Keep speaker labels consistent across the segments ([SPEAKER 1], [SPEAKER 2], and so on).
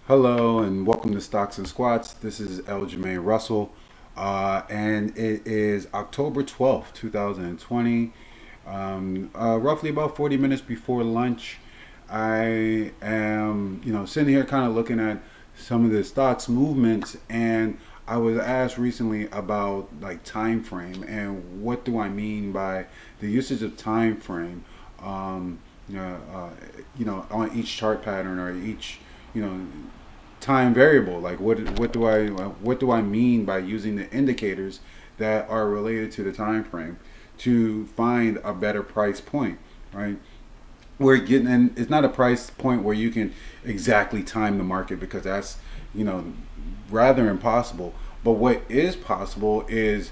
[SPEAKER 1] Hello and welcome to Stocks and Squats. This is L. Jermaine Russell, and it is October 12th, 2020. Roughly about 40 minutes before lunch. I am, sitting here kind of looking at some of the stocks movements, and I was asked recently about like time frame and what do I mean by the usage of time frame. Um, you know, uh, on each chart pattern or each you know time variable. Like what do I mean by using the indicators that are related to the time frame to find a better price point, right? We're getting, and it's not a price point where you can exactly time the market because that's you know rather impossible. But what is possible is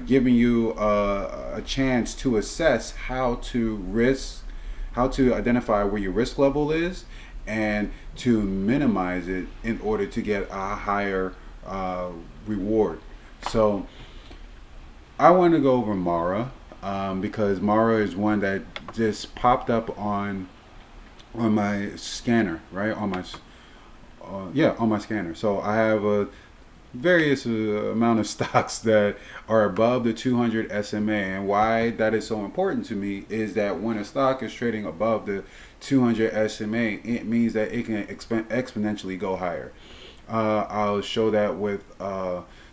[SPEAKER 1] giving you a chance to assess how to identify where your risk level is, and to minimize it in order to get a higher uh, reward. So I want to go over Mara because Mara is one that just popped up on my scanner, right? On my scanner. So I have a various amount of stocks that are above the 200 SMA, and why that is so important to me is that when a stock is trading above the 200 SMA, it means that it can exponentially go higher. I'll show that with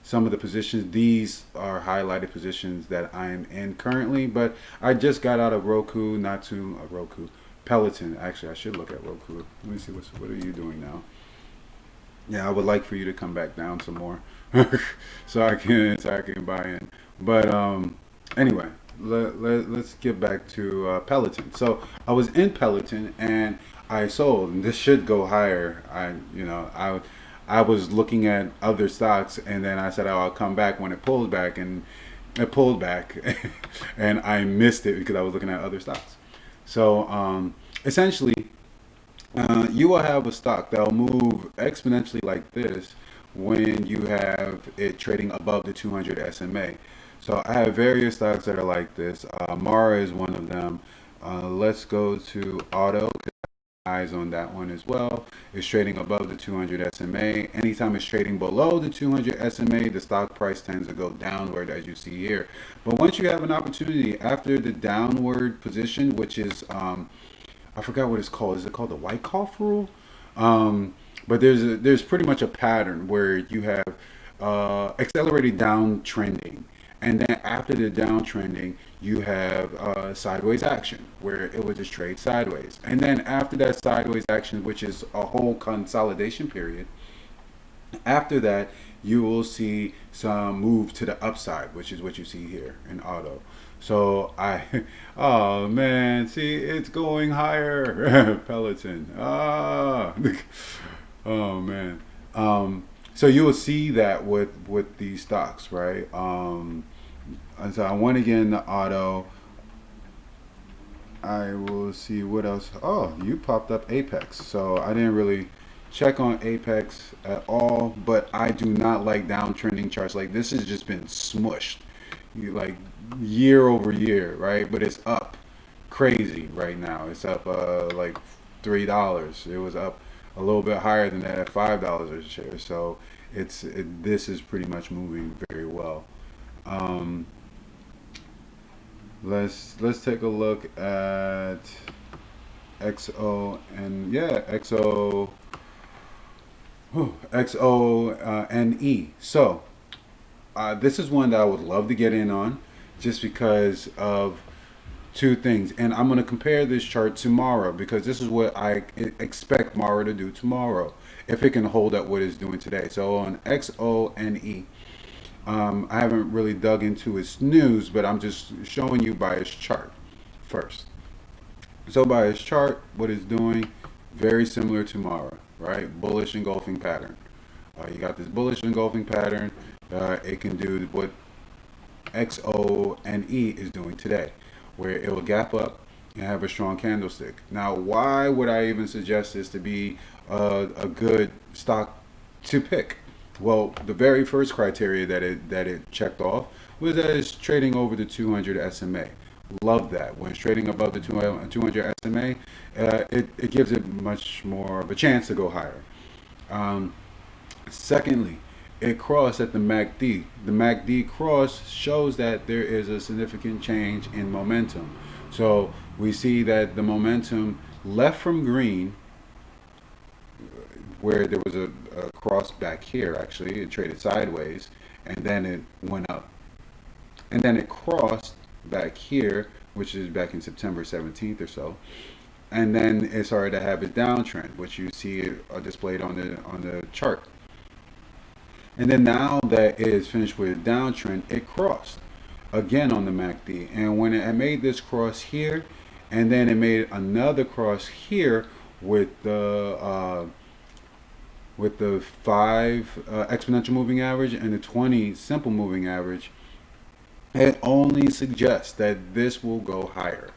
[SPEAKER 1] some of the positions. These are highlighted positions that I am in currently, but I just got out of Roku, not too Roku, Peloton. Actually, I should look at Roku. Let me see what are you doing now. Yeah, I would like for you to come back down some more, so I can buy in. But anyway, let's get back to Peloton. So I was in Peloton and I sold, and this should go higher. I was looking at other stocks, and then I said, "Oh, I'll come back when it pulls back," and it pulled back, and I missed it because I was looking at other stocks. So essentially, you will have a stock that'll move exponentially like this when you have it trading above the 200 SMA. So I have various stocks that are like this. Mara is one of them. Let's go to auto. Eyes on that one as well. It's trading above the 200 SMA. Anytime it's trading below the 200 SMA, the stock price tends to go downward, as you see here. But once you have an opportunity after the downward position, which is I forgot what it's called. Is it called the Wyckoff rule? But there's pretty much a pattern where you have accelerated downtrending, and then after the downtrending, you have sideways action where it would just trade sideways, and then after that sideways action, which is a whole consolidation period, after that, you will see some move to the upside, which is what you see here in auto. So oh man, see, it's going higher, Peloton. Oh man. So you will see that with these stocks, right? And so I want to get into auto. I will see what else. Oh, you popped up Apex. So I didn't really check on Apex at all, but I do not like downtrending charts. Like this has just been smushed, like year over year, right? But it's up crazy right now. It's up like $3. It was up a little bit higher than that at $5 a share. So this is pretty much moving very well. Um, let's take a look at XO, and yeah, XONE. So this is one that I would love to get in on, just because of two things. And I'm going to compare this chart tomorrow because this is what I expect Mara to do tomorrow if it can hold up what it's doing today. So on XONE, I haven't really dug into its news, but I'm just showing you by its chart first. So by its chart, what it's doing, very similar to Mara, right? Bullish engulfing pattern. You got this bullish engulfing pattern. It can do what XONE is doing today, where it will gap up and have a strong candlestick. Now, why would I even suggest this to be a good stock to pick? Well, the very first criteria that it checked off was that it's trading over the 200 SMA. Love that. When it's trading above the 200 SMA, it gives it much more of a chance to go higher. Um, Secondly, it crossed at the MACD. The MACD cross shows that there is a significant change in momentum. So we see that the momentum left from green, where there was a cross back here, actually, it traded sideways, and then it went up. And then it crossed back here, which is back in September 17th or so. And then it started to have its downtrend, which you see displayed on the chart. And then now that it is finished with its downtrend, it crossed again on the MACD. And when it had made this cross here, and then it made another cross here with the 5 exponential moving average and the 20 simple moving average, it only suggests that this will go higher.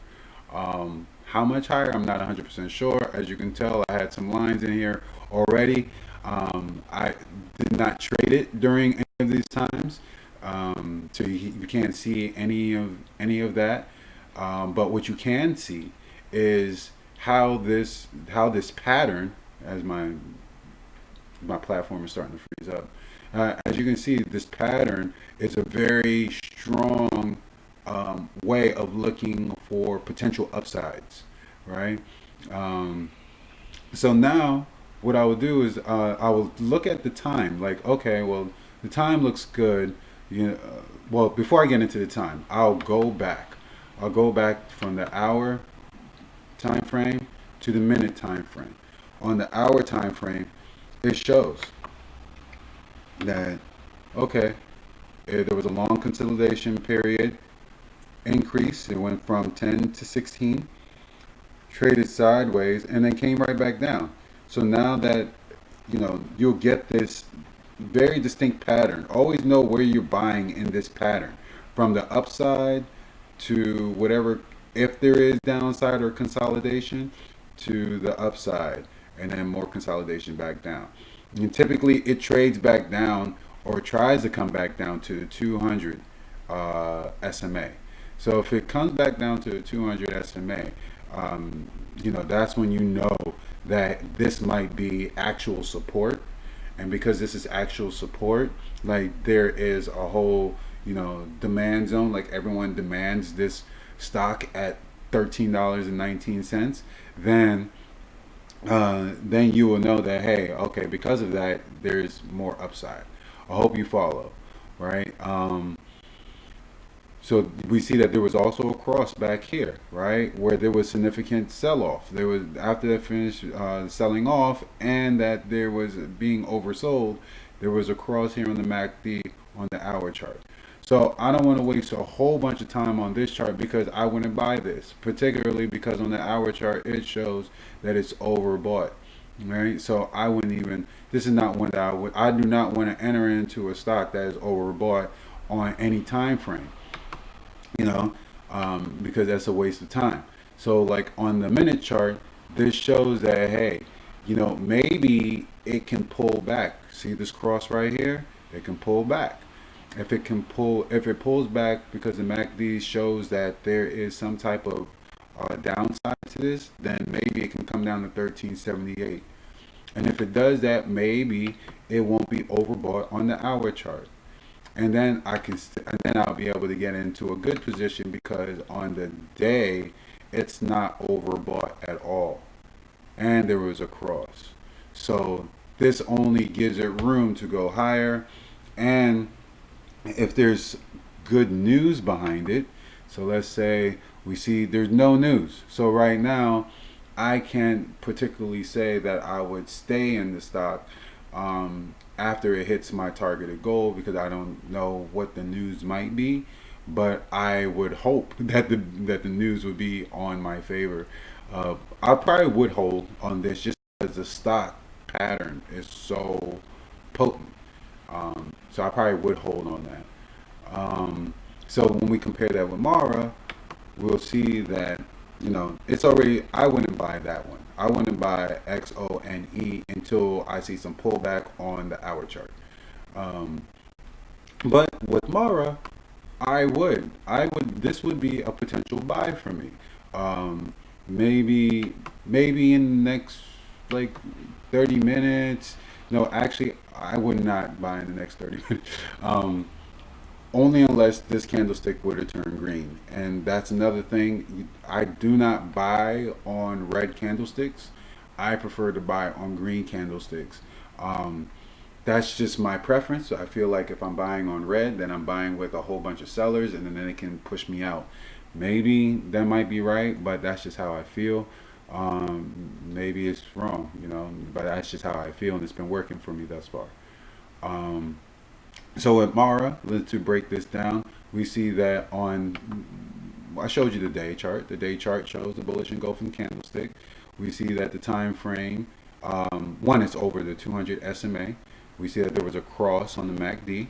[SPEAKER 1] How much higher? I'm not 100% sure. As you can tell, I had some lines in here already. I did not trade it during any of these times, so you can't see any of that. But what you can see is how this pattern, as my platform is starting to freeze up. As you can see, this pattern is a very strong way of looking for potential upsides, right? Um, so now, what I will do is I will look at the time. Like, okay, well, the time looks good. Well, before I get into the time, I'll go back. I'll go back from the hour time frame to the minute time frame. On the hour time frame, it shows that okay, there was a long consolidation period increase. It went from 10 to 16, traded sideways, and then came right back down. So now that you'll get this very distinct pattern. Always know where you're buying in this pattern, from the upside to whatever, if there is downside or consolidation, to the upside, and then more consolidation back down. And typically, it trades back down or tries to come back down to the 200 SMA. So if it comes back down to the 200 SMA, that's when you know that this might be actual support. And because this is actual support, like there is a whole, demand zone, like everyone demands this stock at $13.19, then you will know that, hey, okay, because of that, there's more upside. I hope you follow, right? So we see that there was also a cross back here, right, where there was significant sell-off. There was, after that finished selling off, and that there was being oversold, there was a cross here on the MACD on the hour chart. So I don't want to waste a whole bunch of time on this chart because I wouldn't buy this, particularly because on the hour chart it shows that it's overbought. Right, so I wouldn't even. This is not one that I would. I do not want to enter into a stock that is overbought on any time frame. You know, because that's a waste of time. So, like on the minute chart, this shows that hey, maybe it can pull back. See this cross right here? It can pull back. If it pulls back because the MACD shows that there is some type of downside to this, then maybe it can come down to 1378. And if it does that, maybe it won't be overbought on the hour chart. And then I'll be able to get into a good position because on the day it's not overbought at all, and there was a cross. So this only gives it room to go higher, and if there's good news behind it, so let's say we see there's no news. So right now, I can't particularly say that I would stay in the stock after it hits my targeted goal because I don't know what the news might be. But I would hope that the news would be on my favor. I probably would hold on this just because the stock pattern is so potent. So I probably would hold on that. So when we compare that with Mara, we'll see that it's already. I wouldn't buy that one. I wouldn't buy XONE until I see some pullback on the hour chart. Um, but with Mara, I would. I would. This would be a potential buy for me. Um, maybe in the next like 30 minutes No, actually, I would not buy in the next 30 minutes. Only unless this candlestick were to turn green. And that's another thing. I do not buy on red candlesticks. I prefer to buy on green candlesticks. Um, that's just my preference. I feel like if I'm buying on red, then I'm buying with a whole bunch of sellers, and then it can push me out. Maybe that might be right, but that's just how I feel. Maybe it's wrong, but that's just how I feel, and it's been working for me thus far. Um, so at Mara, to break this down, we see that I showed you the day chart. The day chart shows the bullish engulfing candlestick. We see that the time frame, one is over the 200 SMA. We see that there was a cross on the MACD.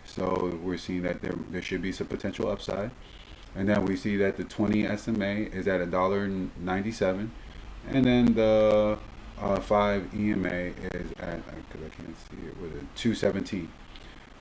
[SPEAKER 1] So we're seeing that there should be some potential upside. And then we see that the 20 SMA is at $1.97. And then the 5 EMA is at, because I can't see it, with a 217.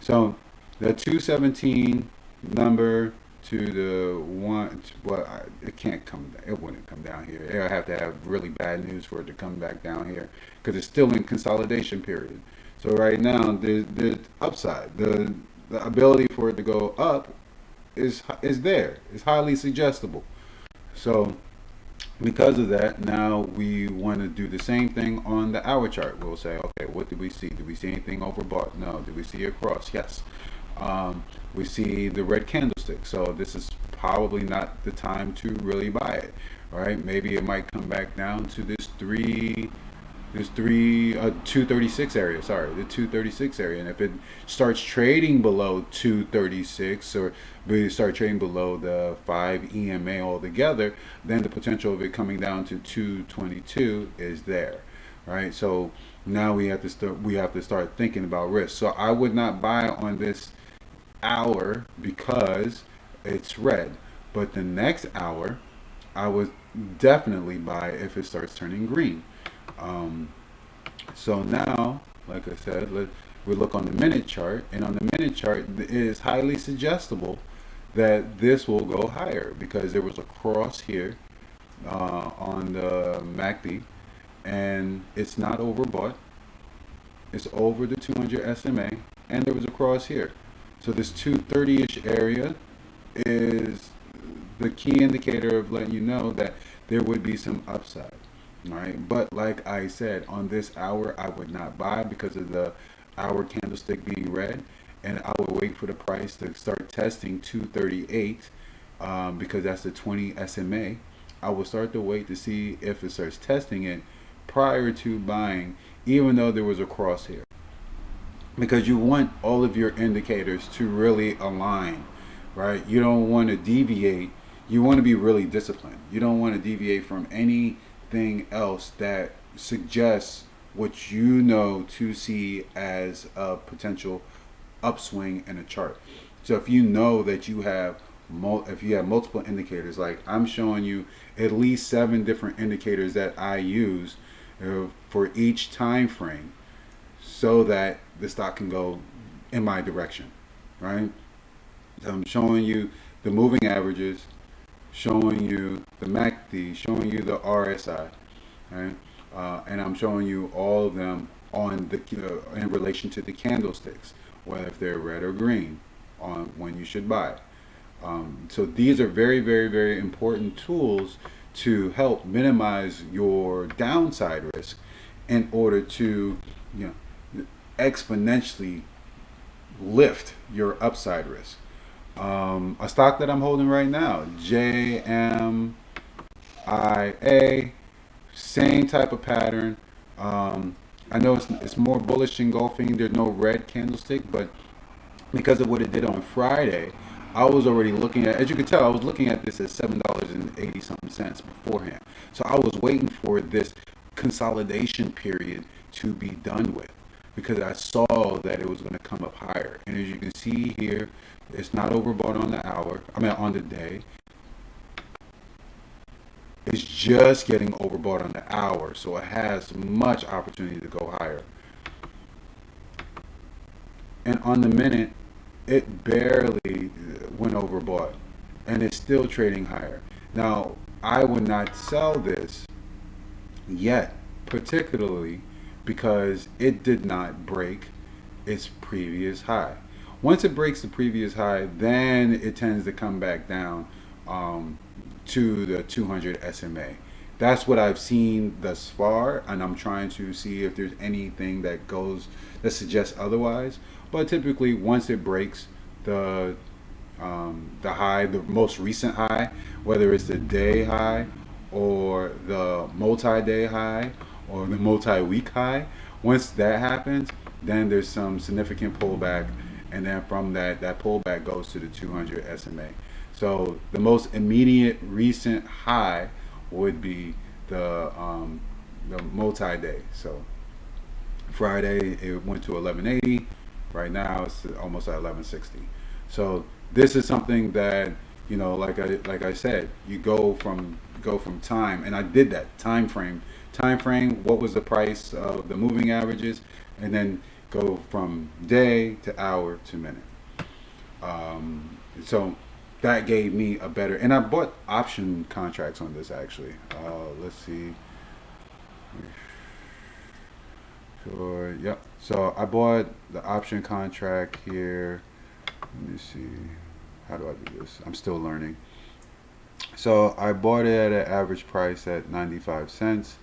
[SPEAKER 1] So the 217 number to the one, well, it can't come, it wouldn't come down here. It'll have to have really bad news for it to come back down here because it's still in consolidation period. So right now, there's upside. The ability for it to go up is there. It's highly suggestible. So because of that, now we want to do the same thing on the hour chart. We'll say, okay, what did we see? Did we see anything overbought? No. Did we see a cross? Yes. We see the red candlestick. So this is probably not the time to really buy it. All right. Maybe it might come back down to this 236 area, sorry, the 236 area. And if it starts trading below 236, or we start trading below the 5 EMA altogether, then the potential of it coming down to 222 is there, right? So now we have to start thinking about risk. So I would not buy on this hour because it's red, but the next hour I would definitely buy if it starts turning green. Um, so now, like I said, we look on the minute chart, and on the minute chart, it is highly suggestible that this will go higher because there was a cross here on the MACD, and it's not overbought. It's over the 200 SMA, and there was a cross here. So this 230-ish area is the key indicator of letting you know that there would be some upside. All right, but like I said, on this hour, I would not buy because of the hour candlestick being red, and I would wait for the price to start testing 238 because that's the 20 SMA. I will start to wait to see if it starts testing it prior to buying, even though there was a cross here, because you want all of your indicators to really align, right? You don't want to deviate. You want to be really disciplined. You don't want to deviate from anything else that suggests what you know to see as a potential upswing in a chart. So if you know that you have if you have multiple indicators, like I'm showing you at least 7 different indicators that I use for each time frame, so that the stock can go in my direction, right? So I'm showing you the moving averages, showing you the MACD, showing you the RSI, right? And I'm showing you all of them on the in relation to the candlesticks, whether if they're red or green, on when you should buy. So these are very, very, very important tools to help minimize your downside risk in order to, exponentially lift your upside risk. A stock that I'm holding right now, JMIA, same type of pattern. I know it's more bullish engulfing. There's no red candlestick, but because of what it did on Friday, I was already looking at, as you can tell, I was looking at this at $7.80 something cents beforehand. So I was waiting for this consolidation period to be done with, because I saw that it was going to come up higher. And as you can see here, it's not overbought on the hour. I mean, on the day. It's just getting overbought on the hour, so it has much opportunity to go higher. And on the minute, it barely went overbought, and it's still trading higher. Now, I would not sell this yet, particularly because it did not break its previous high. Once it breaks the previous high, then it tends to come back down um, to the 200 SMA. That's what I've seen thus far, and I'm trying to see if there's anything that suggests otherwise. But typically, once it breaks the the high, the most recent high, whether it's the day high or the multi-day high or the multi-week high, once that happens, then there's some significant pullback, and then from that, that pullback goes to the 200 SMA. So the most immediate recent high would be the multi-day. So Friday it went to 1180. Right now it's almost at 1160. So this is something that, like I said, you go from time, and I did that time frame. What was the price of the moving averages, and then go from day to hour to minute. So that gave me a better, and I bought option contracts on this actually. Let's see. Sure. Yep. So I bought the option contract here. Let me see. How do I do this? I'm still learning. So I bought it at an average price at 95 cents,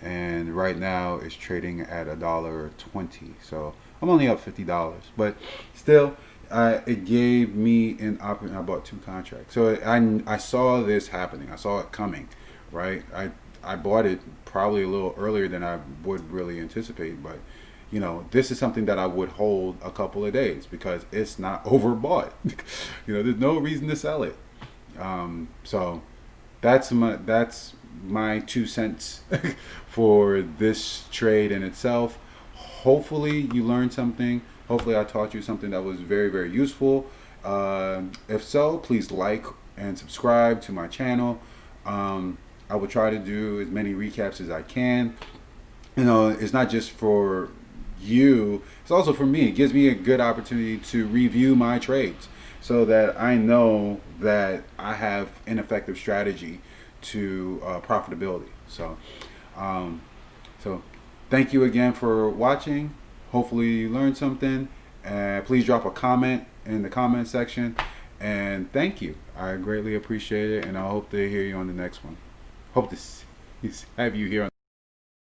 [SPEAKER 1] and right now it's trading at $1.20. So I'm only up $50, but still, it gave me an opportunity. I bought two contracts, so I saw this happening. I saw it coming, right? I bought it probably a little earlier than I would really anticipate, but this is something that I would hold a couple of days because it's not overbought. There's no reason to sell it. So that's my 2 cents for this trade in itself. Hopefully you learned something. Hopefully I taught you something that was very, very useful. If so, please like and subscribe to my channel. I will try to do as many recaps as I can. It's not just for you, it's also for me. It gives me a good opportunity to review my trades so that I know that I have an effective strategy to profitability. So thank you again for watching. Hopefully you learned something, and please drop a comment in the comment section, and thank you. I greatly appreciate it, and I hope to hear you on the next one. Hope to have you here on